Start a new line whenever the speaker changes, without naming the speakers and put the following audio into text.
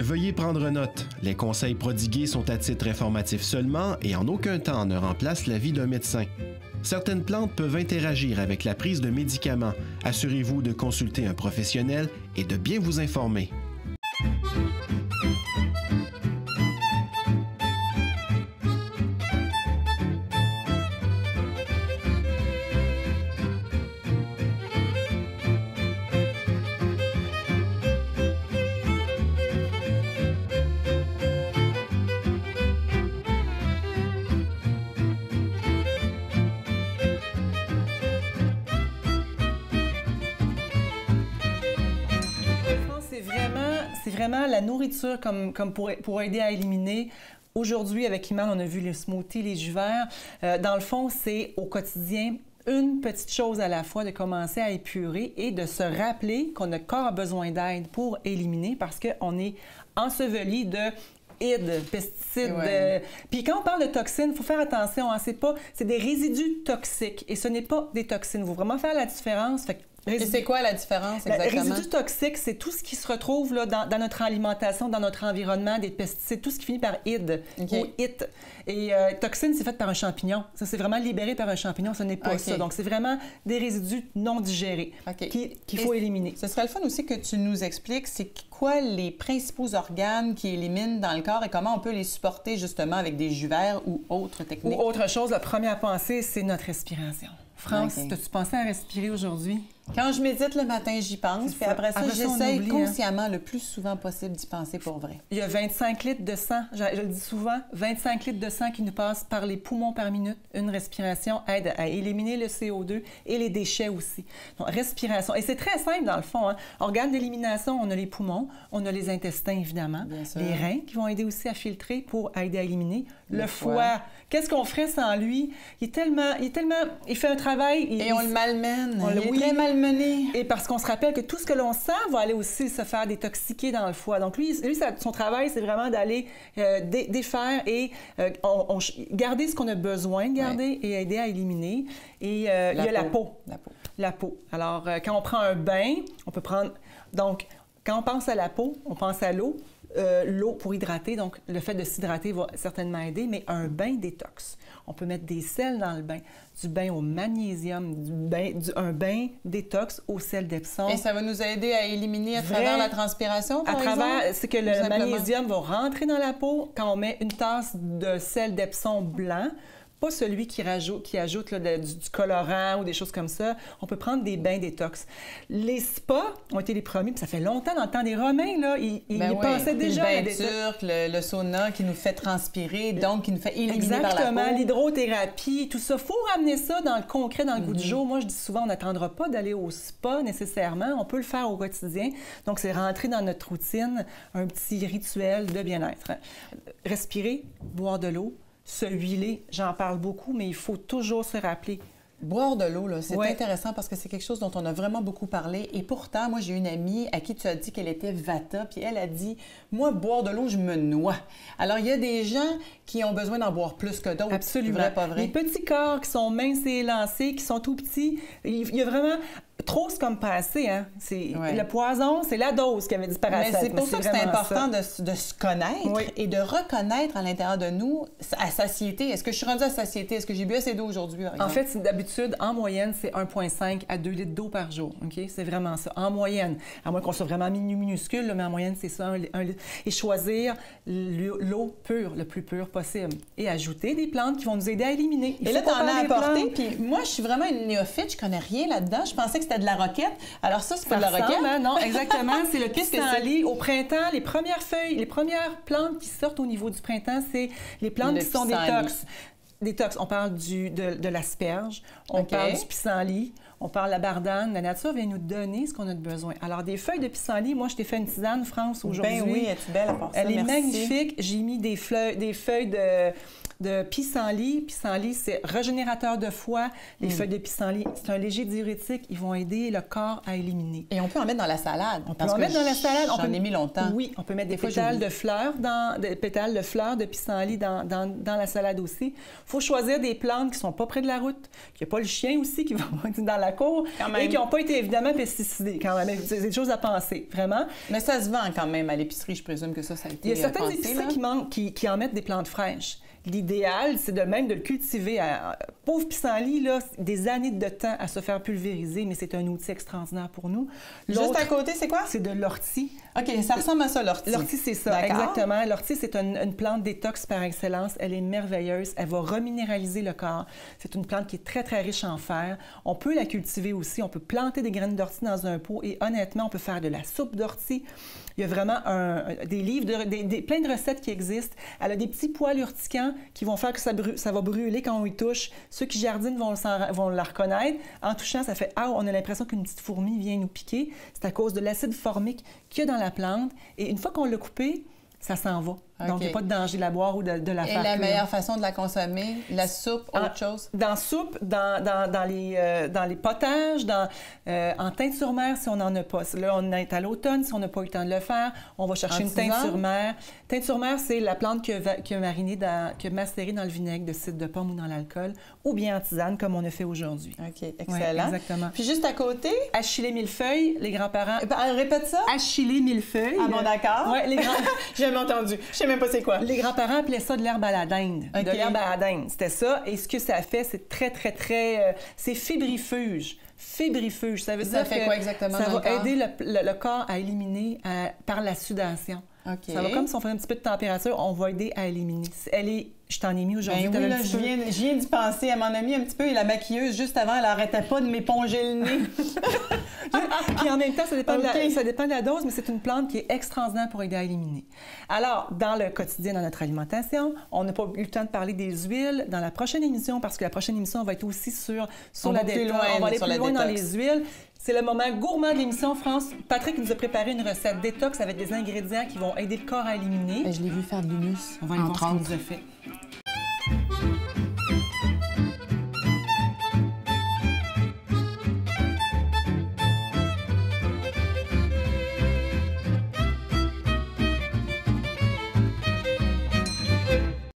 Veuillez prendre note, les conseils prodigués sont à titre informatif seulement et en aucun temps ne remplacent l'avis d'un médecin. Certaines plantes peuvent interagir avec la prise de médicaments. Assurez-vous de consulter un professionnel et de bien vous informer.
C'est vraiment la nourriture comme pour aider à éliminer. Aujourd'hui, avec Iman, on a vu les smoothies, les jus verts. Dans le fond, c'est au quotidien une petite chose à la fois, de commencer à épurer et de se rappeler qu'on a corps besoin d'aide pour éliminer parce qu'on est enseveli de pesticides.
Ouais.
Puis quand on parle de toxines, il faut faire attention. Hein, c'est des résidus toxiques et ce n'est pas des toxines. Il faut vraiment faire la différence.
Et c'est quoi la différence exactement?
Les résidus toxiques, c'est tout ce qui se retrouve là, dans notre alimentation, dans notre environnement, des pesticides, tout ce qui finit par id ou it. Et toxine, c'est fait par un champignon. Ça, c'est vraiment libéré par un champignon. Ce n'est pas ça. Donc, c'est vraiment des résidus non digérés qu'il faut éliminer.
Ce serait le fun aussi que tu nous expliques, c'est quoi les principaux organes qui éliminent dans le corps et comment on peut les supporter justement avec des jus verts ou autres techniques?
Ou autre chose, la première pensée, c'est notre respiration. France, as-tu pensé à respirer aujourd'hui?
Quand je médite le matin, j'y pense. Puis après ça, j'essaie consciemment le plus souvent possible d'y penser pour vrai.
Il y a 25 litres de sang, je le dis souvent, 25 litres de sang qui nous passent par les poumons par minute. Une respiration aide à éliminer le CO2 et les déchets aussi. Donc, respiration. Et c'est très simple dans le fond. Hein. Organes d'élimination, on a les poumons, on a les intestins évidemment, les reins qui vont aider aussi à filtrer pour aider à éliminer. Le foie. Qu'est-ce qu'on ferait sans lui? Il fait un travail.
Et on le malmène. Il est très malmené.
Et parce qu'on se rappelle que tout ce que l'on sent va aller aussi se faire détoxiquer dans le foie. Donc lui son travail, c'est vraiment d'aller défaire et garder ce qu'on a besoin de garder et aider à éliminer. Et il y a la peau. La peau. Alors, quand on prend un bain, on peut prendre... Donc, quand on pense à la peau, on pense à l'eau. L'eau pour hydrater, donc le fait de s'hydrater va certainement aider, mais un bain détox. On peut mettre des sels dans le bain, du bain au magnésium, un bain détox au sel d'Epsom.
Et ça va nous aider à éliminer à travers la transpiration, par exemple?
C'est que le magnésium va rentrer dans la peau quand on met une tasse de sel d'Epsom blanc. Pas celui qui ajoute là, du colorant ou des choses comme ça. On peut prendre des bains détox. Les spas ont été les premiers, puis ça fait longtemps, dans le temps des Romains, là, ils pensaient déjà
à des turc, le sauna qui nous fait transpirer, donc qui nous fait éliminer par la peau.
Exactement, l'hydrothérapie, tout ça. Il faut ramener ça dans le concret, dans le goût du jour. Moi, je dis souvent, on n'attendra pas d'aller au spa nécessairement. On peut le faire au quotidien. Donc, c'est rentrer dans notre routine un petit rituel de bien-être. Respirer, boire de l'eau, se huiler, j'en parle beaucoup, mais il faut toujours se rappeler.
Boire de l'eau, c'est intéressant parce que c'est quelque chose dont on a vraiment beaucoup parlé. Et pourtant, moi, j'ai une amie à qui tu as dit qu'elle était Vata, puis elle a dit, moi, boire de l'eau, je me noie. Alors, il y a des gens qui ont besoin d'en boire plus que d'autres.
Absolument.
Vrai, pas vrai?
Les petits corps qui sont minces et élancés, qui sont tout petits, il y a vraiment... Trop, c'est comme pas assez, hein? Le poison, c'est la dose qui avait dit paracète.
Mais c'est pour ça que c'est important de se connaître et de reconnaître à l'intérieur de nous à satiété. Est-ce que je suis rendue à satiété? Est-ce que j'ai bu assez d'eau aujourd'hui, par exemple?
En fait, d'habitude, en moyenne, c'est 1,5 à 2 litres d'eau par jour. OK? C'est vraiment ça, en moyenne. À moins qu'on soit vraiment minuscule, là, mais en moyenne, c'est ça, 1 litre. Et choisir l'eau pure, le plus pure possible. Et ajouter des plantes qui vont nous aider à éliminer.
Et là, tu en as apporté. Puis moi, je suis vraiment une néophyte. Je connais rien là-dedans. Je pensais que c'était de la roquette. Alors ça, c'est pas de la roquette?
Hein? Non, exactement. C'est le pissenlit. Au printemps, les premières feuilles, les premières plantes qui sortent au niveau du printemps, c'est les plantes qui sont détox. Détox, on parle de l'asperge, on parle du pissenlit, on parle de la bardane. La nature vient nous donner ce qu'on a de besoin. Alors, des feuilles de pissenlit, moi, je t'ai fait une tisane, France, aujourd'hui.
Ben oui, es-tu belle à part ça?
Elle est magnifique. J'ai mis des feuilles de pissenlit. Pissenlit, c'est régénérateur de foie. Les feuilles de pissenlit, c'est un léger diurétique. Ils vont aider le corps à éliminer.
Et on peut en mettre dans la salade.
On peut en mettre dans la salade.
J'en ai mis longtemps.
Oui, on peut mettre des pétales de fleurs de pissenlit dans la salade aussi. Il faut choisir des plantes qui ne sont pas près de la route, qu'il n'y a pas le chien aussi qui va dans la la cour
Quand même.
et qui n'ont pas été évidemment pesticidés. Quand même, c'est des choses à penser, vraiment.
Mais ça se vend quand même à l'épicerie, je présume que ça a été
Il y a certaines
pensé,
épiceries
là.
qui en mettent des plantes fraîches. L'idéal, c'est de même de le cultiver. Pauvre pissenlit, là, des années de temps à se faire pulvériser, mais c'est un outil extraordinaire pour nous.
Juste à côté, c'est quoi?
C'est de l'ortie.
OK, ça ressemble à ça, l'ortie.
L'ortie, c'est ça,
D'accord.
exactement. L'ortie, c'est une plante détox par excellence. Elle est merveilleuse. Elle va reminéraliser le corps. C'est une plante qui est très, très riche en fer. On peut la cultiver aussi. On peut planter des graines d'ortie dans un pot et honnêtement, on peut faire de la soupe d'ortie. Il y a vraiment des livres, plein de recettes qui existent. Elle a des petits poils urticants qui vont faire que ça va brûler quand on y touche. Ceux qui jardinent vont la reconnaître. En touchant, ça fait « Ah, on a l'impression qu'une petite fourmi vient nous piquer ». C'est à cause de l'acide formique qu'il y a dans la plante. Et une fois qu'on l'a coupée, ça s'en va. Donc, il n'y a pas de danger de la boire ou de la faire
Et la
cuire.
meilleure façon de la consommer, la soupe, autre chose?
Dans soupe, dans les potages, en teinture mère si on n'en a pas. Là, on est à l'automne, si on n'a pas eu le temps de le faire, on va chercher une teinture mère. Teinture mère, c'est la plante qui a macéré dans le vinaigre de cidre de pomme ou dans l'alcool, ou bien en tisane, comme on a fait aujourd'hui.
OK, excellent.
Ouais, exactement.
Puis juste à côté...
Achillée millefeuille, les grands-parents...
Répète ça.
Achillée millefeuille.
Ah bon, d'accord.
Oui,
J'ai jamais entendu. Je sais même pas c'est quoi.
Les grands-parents appelaient ça de l'herbe à la dinde.
OK.
De l'herbe à la dinde. C'était ça. Et ce que ça fait, c'est très, très, très... c'est fébrifuge. Fébrifuge. Ça veut dire
fait
que
quoi exactement
ça
dans
va
le corps?
aider le corps à éliminer par la sudation.
OK.
Ça va comme si on faisait un petit peu de température, on va aider à éliminer. Je t'en ai mis aujourd'hui.
Ben oui, là, je viens d'y penser. Elle m'en a mis un petit peu et la maquilleuse, juste avant, elle arrêtait pas de m'éponger le nez.
Puis en même temps, ça dépend,
OK.
ça dépend de la dose, mais c'est une plante qui est extraordinaire pour aider à éliminer. Alors, dans le quotidien, dans notre alimentation, on n'a pas eu le temps de parler des huiles dans la prochaine émission, parce que la prochaine émission, on va être aussi sur la détox. On va aller plus loin dans les huiles. C'est le moment gourmand de l'émission, France. Patrick nous a préparé une recette détox avec des ingrédients qui vont aider le corps à éliminer.
Je l'ai vu faire de l'humus.
On va aller voir ce qu'il nous a fait.